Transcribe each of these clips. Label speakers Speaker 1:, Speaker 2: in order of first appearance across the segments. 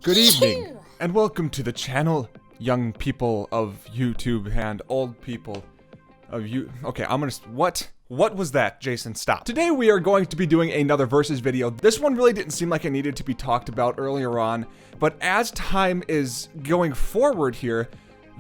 Speaker 1: Good evening, and welcome to the channel, young people of YouTube and old people of you. Okay, what was that, Jason? Stop. Today we are going to be doing another versus video. This one really didn't seem like it needed to be talked about earlier on, but as time is going forward here,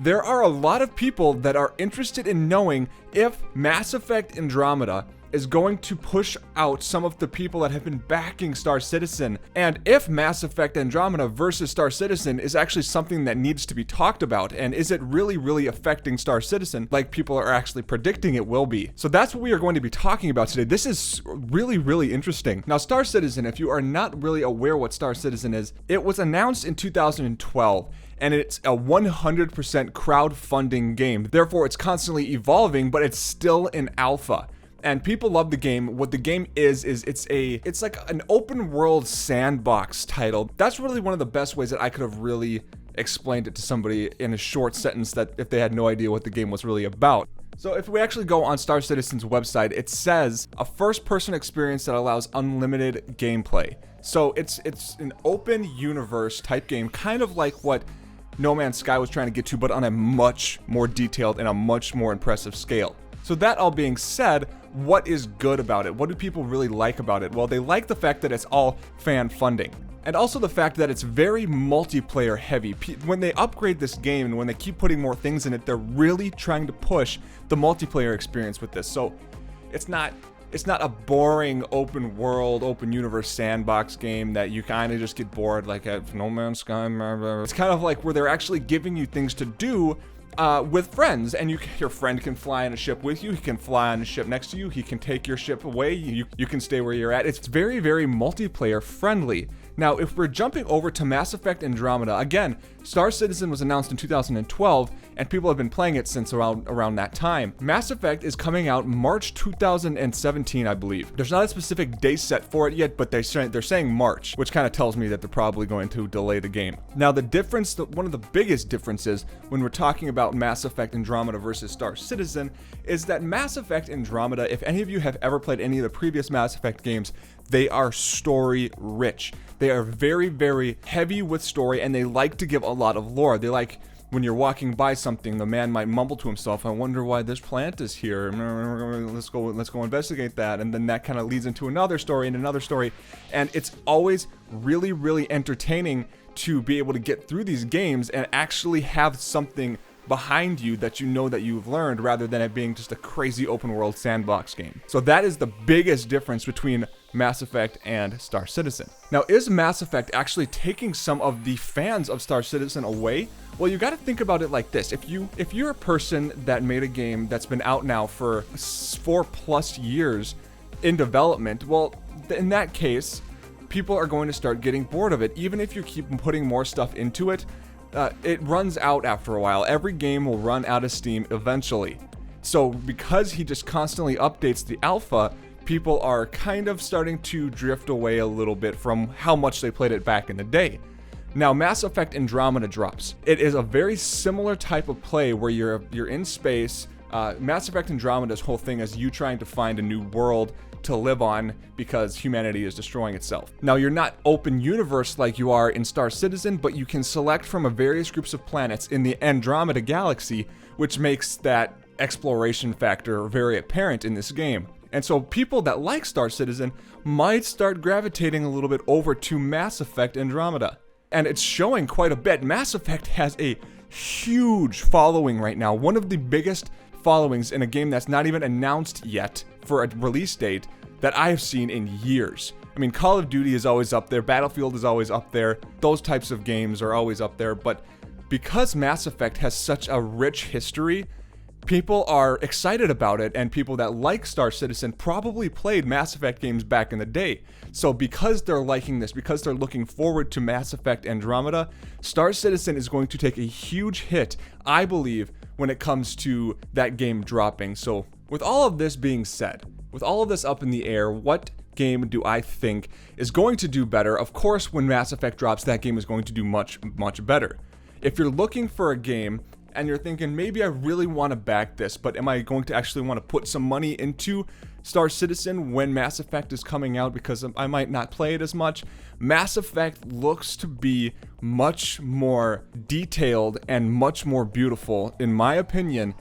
Speaker 1: there are a lot of people that are interested in knowing if Mass Effect Andromeda is going to push out some of the people that have been backing Star Citizen, and if Mass Effect Andromeda versus Star Citizen is actually something that needs to be talked about, and is it really affecting Star Citizen like people are actually predicting it will be. So that's what we are going to be talking about today. This is really interesting. Now, Star Citizen, if you are not really aware what Star Citizen is, it was announced in 2012. And it's a 100% crowdfunding game. Therefore, it's constantly evolving, but it's still in alpha. And people love the game. What the game is it's like an open world sandbox title. That's really one of the best ways that I could have really explained it to somebody in a short sentence, that if they had no idea what the game was really about. So if we actually go on Star Citizen's website, it says a first-person experience that allows unlimited gameplay. So it's an open universe type game, kind of like what No Man's Sky was trying to get to, but on a much more detailed and a much more impressive scale. So that all being said, what is good about it? What do people really like about it? Well, they like the fact that it's all fan funding. And also the fact that it's very multiplayer heavy. When they upgrade this game and when they keep putting more things in it, they're really trying to push the multiplayer experience with this. So it's not a boring open world, open universe sandbox game that you kind of just get bored like at No Man's Sky. It's kind of like where they're actually giving you things to do with friends, and your friend can fly on a ship with you, he can fly on a ship next to you, he can take your ship away, you can stay where you're at. It's very multiplayer friendly. Now, if we're jumping over to Mass Effect Andromeda, again, Star Citizen was announced in 2012, and people have been playing it since around that time. Mass Effect is coming out March 2017, I believe. There's not a specific date set for it yet, but they're saying March, which kind of tells me that they're probably going to delay the game. Now, one of the biggest differences when we're talking about Mass Effect Andromeda versus Star Citizen is that Mass Effect Andromeda, if any of you have ever played any of the previous Mass Effect games, they are story rich. They are very heavy with story, and they like to give a lot of lore. They like, when you're walking by something, the man might mumble to himself, I wonder why this plant is here. Let's go investigate that. And then that kind of leads into another story and another story. And it's always really entertaining to be able to get through these games and actually have something behind you that you know that you've learned, rather than it being just a crazy open world sandbox game. So that is the biggest difference between Mass Effect and Star Citizen. Now, is Mass Effect actually taking some of the fans of Star Citizen away? Well, you got to think about it like this. If you're a person that made a game that's been out now for 4+ years in development, well, in that case, people are going to start getting bored of it. Even if you keep putting more stuff into it, it runs out after a while. Every game will run out of steam eventually. So because he just constantly updates the alpha, people are kind of starting to drift away a little bit from how much they played it back in the day. Now, Mass Effect Andromeda drops. It is a very similar type of play where you're in space. Mass Effect Andromeda's whole thing is you trying to find a new world to live on because humanity is destroying itself. Now, you're not open universe like you are in Star Citizen, but you can select from a various groups of planets in the Andromeda galaxy, which makes that exploration factor very apparent in this game. And so people that like Star Citizen might start gravitating a little bit over to Mass Effect Andromeda. And it's showing quite a bit. Mass Effect has a huge following right now, one of the biggest followings in a game that's not even announced yet for a release date that I have seen in years. I mean, Call of Duty is always up there, Battlefield is always up there, those types of games are always up there, but because Mass Effect has such a rich history, people are excited about it, and people that like Star Citizen probably played Mass Effect games back in the day. So because they're liking this, because they're looking forward to Mass Effect Andromeda, Star Citizen is going to take a huge hit, I believe, when it comes to that game dropping. So with all of this being said, with all of this up in the air, what game do I think is going to do better? Of course, when Mass Effect drops, that game is going to do much better. If you're looking for a game and you're thinking, maybe I really want to back this, but am I going to actually want to put some money into Star Citizen when Mass Effect is coming out, because I might not play it as much. Mass Effect looks to be much more detailed and much more beautiful, in my opinion,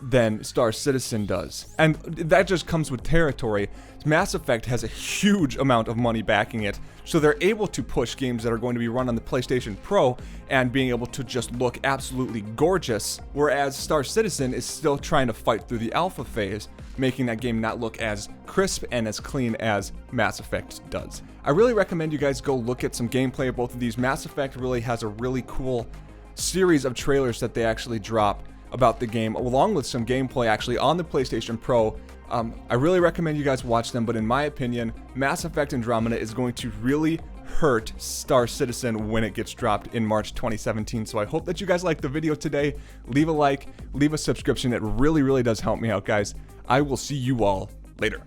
Speaker 1: than Star Citizen does. And that just comes with territory. Mass Effect has a huge amount of money backing it, so they're able to push games that are going to be run on the PlayStation Pro and being able to just look absolutely gorgeous, whereas Star Citizen is still trying to fight through the alpha phase, making that game not look as crisp and as clean as Mass Effect does. I really recommend you guys go look at some gameplay of both of these. Mass Effect really has a really cool series of trailers that they actually drop about the game, along with some gameplay actually on the PlayStation Pro. I really recommend you guys watch them, but in my opinion, Mass Effect Andromeda is going to really hurt Star Citizen when it gets dropped in March 2017. So I hope that you guys liked the video today. Leave a like, leave a subscription. It really, really does help me out, guys. I will see you all later.